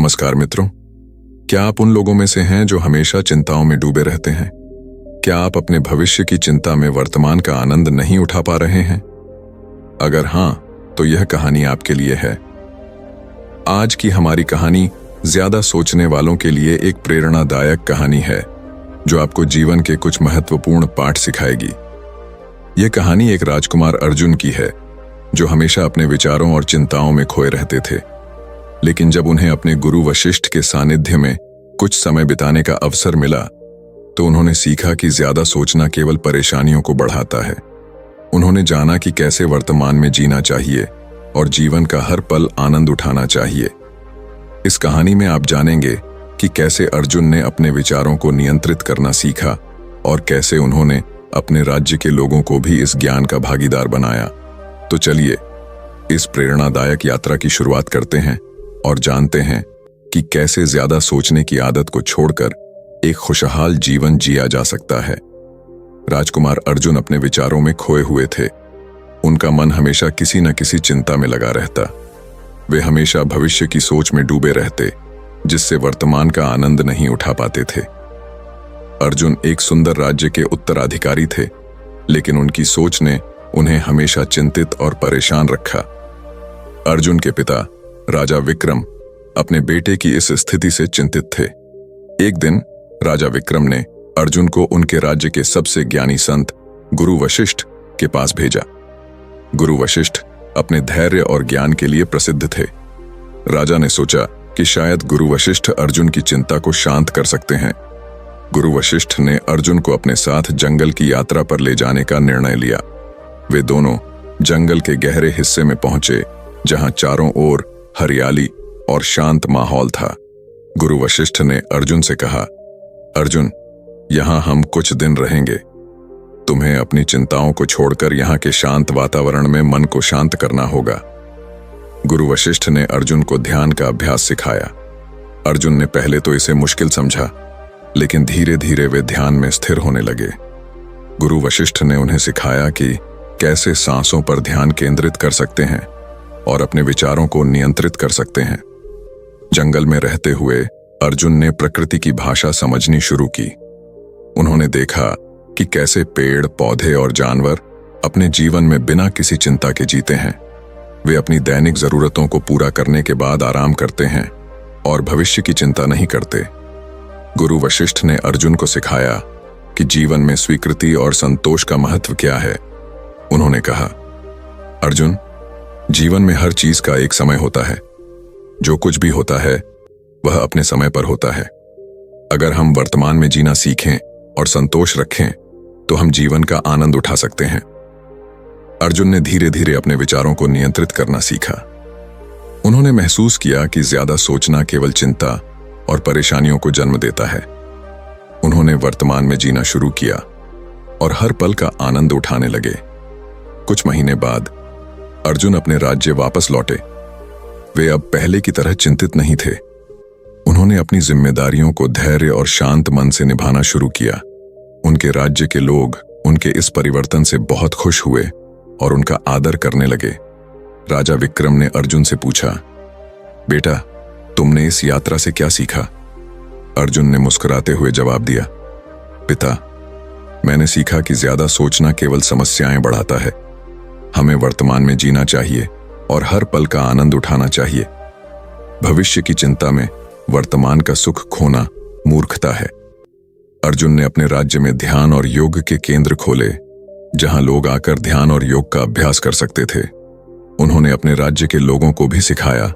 नमस्कार मित्रों, क्या आप उन लोगों में से हैं जो हमेशा चिंताओं में डूबे रहते हैं? क्या आप अपने भविष्य की चिंता में वर्तमान का आनंद नहीं उठा पा रहे हैं? अगर हां, तो यह कहानी आपके लिए है। आज की हमारी कहानी ज्यादा सोचने वालों के लिए एक प्रेरणादायक कहानी है, जो आपको जीवन के कुछ महत्वपूर्ण पाठ सिखाएगी। यह कहानी एक राजकुमार अर्जुन की है, जो हमेशा अपने विचारों और चिंताओं में खोए रहते थे। लेकिन जब उन्हें अपने गुरु वशिष्ठ के सानिध्य में कुछ समय बिताने का अवसर मिला, तो उन्होंने सीखा कि ज्यादा सोचना केवल परेशानियों को बढ़ाता है। उन्होंने जाना कि कैसे वर्तमान में जीना चाहिए और जीवन का हर पल आनंद उठाना चाहिए। इस कहानी में आप जानेंगे कि कैसे अर्जुन ने अपने विचारों को नियंत्रित करना सीखा और कैसे उन्होंने अपने राज्य के लोगों को भी इस ज्ञान का भागीदार बनाया। तो चलिए इस प्रेरणादायक यात्रा की शुरुआत करते हैं और जानते हैं कि कैसे ज्यादा सोचने की आदत को छोड़कर एक खुशहाल जीवन जिया जा सकता है। राजकुमार अर्जुन अपने विचारों में खोए हुए थे। उनका मन हमेशा किसी न किसी चिंता में लगा रहता। वे हमेशा भविष्य की सोच में डूबे रहते, जिससे वर्तमान का आनंद नहीं उठा पाते थे। अर्जुन एक सुंदर राज्य के उत्तराधिकारी थे, लेकिन उनकी सोच ने उन्हें हमेशा चिंतित और परेशान रखा। अर्जुन के पिता राजा विक्रम अपने बेटे की इस स्थिति से चिंतित थे। एक दिन राजा विक्रम ने अर्जुन को उनके राज्य के सबसे ज्ञानी संत गुरु वशिष्ठ के पास भेजा। गुरु वशिष्ठ अपने धैर्य और ज्ञान के लिए प्रसिद्ध थे। राजा ने सोचा कि शायद गुरु वशिष्ठ अर्जुन की चिंता को शांत कर सकते हैं। गुरु वशिष्ठ ने अर्जुन को अपने साथ जंगल की यात्रा पर ले जाने का निर्णय लिया। वे दोनों जंगल के गहरे हिस्से में पहुंचे, जहां चारों ओर हरियाली और शांत माहौल था। गुरु वशिष्ठ ने अर्जुन से कहा, अर्जुन, यहां हम कुछ दिन रहेंगे। तुम्हें अपनी चिंताओं को छोड़कर यहां के शांत वातावरण में मन को शांत करना होगा। गुरु वशिष्ठ ने अर्जुन को ध्यान का अभ्यास सिखाया। अर्जुन ने पहले तो इसे मुश्किल समझा, लेकिन धीरे धीरे वे ध्यान में स्थिर होने लगे। गुरु वशिष्ठ ने उन्हें सिखाया कि कैसे सांसों पर ध्यान केंद्रित कर सकते हैं और अपने विचारों को नियंत्रित कर सकते हैं। जंगल में रहते हुए अर्जुन ने प्रकृति की भाषा समझनी शुरू की। उन्होंने देखा कि कैसे पेड़, पौधे और जानवर अपने जीवन में बिना किसी चिंता के जीते हैं। वे अपनी दैनिक जरूरतों को पूरा करने के बाद आराम करते हैं और भविष्य की चिंता नहीं करते। गुरु वशिष्ठ ने अर्जुन को सिखाया कि जीवन में स्वीकृति और संतोष का महत्व क्या है। उन्होंने कहा, अर्जुन, जीवन में हर चीज का एक समय होता है। जो कुछ भी होता है वह अपने समय पर होता है। अगर हम वर्तमान में जीना सीखें और संतोष रखें, तो हम जीवन का आनंद उठा सकते हैं। अर्जुन ने धीरे धीरे अपने विचारों को नियंत्रित करना सीखा। उन्होंने महसूस किया कि ज्यादा सोचना केवल चिंता और परेशानियों को जन्म देता है। उन्होंने वर्तमान में जीना शुरू किया और हर पल का आनंद उठाने लगे। कुछ महीने बाद अर्जुन अपने राज्य वापस लौटे। वे अब पहले की तरह चिंतित नहीं थे। उन्होंने अपनी जिम्मेदारियों को धैर्य और शांत मन से निभाना शुरू किया। उनके राज्य के लोग उनके इस परिवर्तन से बहुत खुश हुए और उनका आदर करने लगे। राजा विक्रम ने अर्जुन से पूछा, बेटा, तुमने इस यात्रा से क्या सीखा? अर्जुन ने मुस्कुराते हुए जवाब दिया, पिता, मैंने सीखा कि ज्यादा सोचना केवल समस्याएं बढ़ाता है। हमें वर्तमान में जीना चाहिए और हर पल का आनंद उठाना चाहिए। भविष्य की चिंता में वर्तमान का सुख खोना मूर्खता है। अर्जुन ने अपने राज्य में ध्यान और योग के केंद्र खोले, जहां लोग आकर ध्यान और योग का अभ्यास कर सकते थे। उन्होंने अपने राज्य के लोगों को भी सिखाया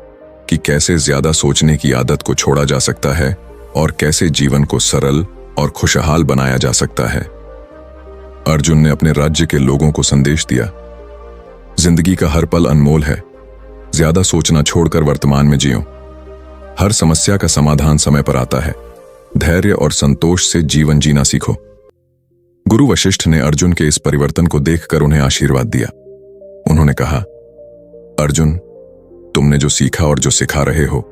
कि कैसे ज्यादा सोचने की आदत को छोड़ा जा सकता है और कैसे जीवन को सरल और खुशहाल बनाया जा सकता है। अर्जुन ने अपने राज्य के लोगों को संदेश दिया, जिंदगी का हर पल अनमोल है। ज्यादा सोचना छोड़कर वर्तमान में जियो। हर समस्या का समाधान समय पर आता है। धैर्य और संतोष से जीवन जीना सीखो। गुरु वशिष्ठ ने अर्जुन के इस परिवर्तन को देखकर उन्हें आशीर्वाद दिया। उन्होंने कहा, अर्जुन, तुमने जो सीखा और जो सिखा रहे हो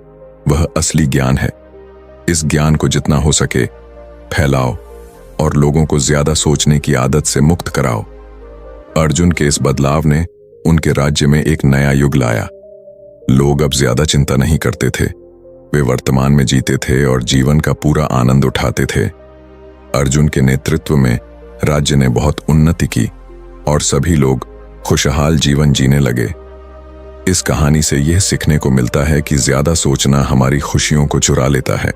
वह असली ज्ञान है। इस ज्ञान को जितना हो सके फैलाओ और लोगों को ज्यादा सोचने की आदत से मुक्त कराओ। अर्जुन के इस बदलाव ने उनके राज्य में एक नया युग लाया। लोग अब ज्यादा चिंता नहीं करते थे। वे वर्तमान में जीते थे और जीवन का पूरा आनंद उठाते थे। अर्जुन के नेतृत्व में राज्य ने बहुत उन्नति की और सभी लोग खुशहाल जीवन जीने लगे। इस कहानी से यह सीखने को मिलता है कि ज्यादा सोचना हमारी खुशियों को चुरा लेता है।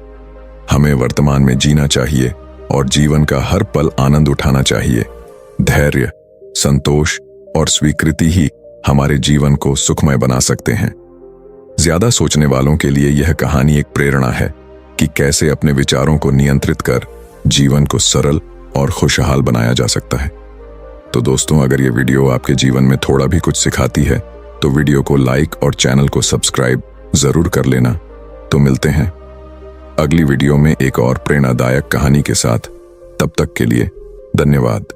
हमें वर्तमान में जीना चाहिए और जीवन का हर पल आनंद उठाना चाहिए। धैर्य, संतोष और स्वीकृति ही हमारे जीवन को सुखमय बना सकते हैं। ज्यादा सोचने वालों के लिए यह कहानी एक प्रेरणा है कि कैसे अपने विचारों को नियंत्रित कर जीवन को सरल और खुशहाल बनाया जा सकता है। तो दोस्तों, अगर यह वीडियो आपके जीवन में थोड़ा भी कुछ सिखाती है तो वीडियो को लाइक और चैनल को सब्सक्राइब जरूर कर लेना। तो मिलते हैं अगली वीडियो में एक और प्रेरणादायक कहानी के साथ। तब तक के लिए धन्यवाद।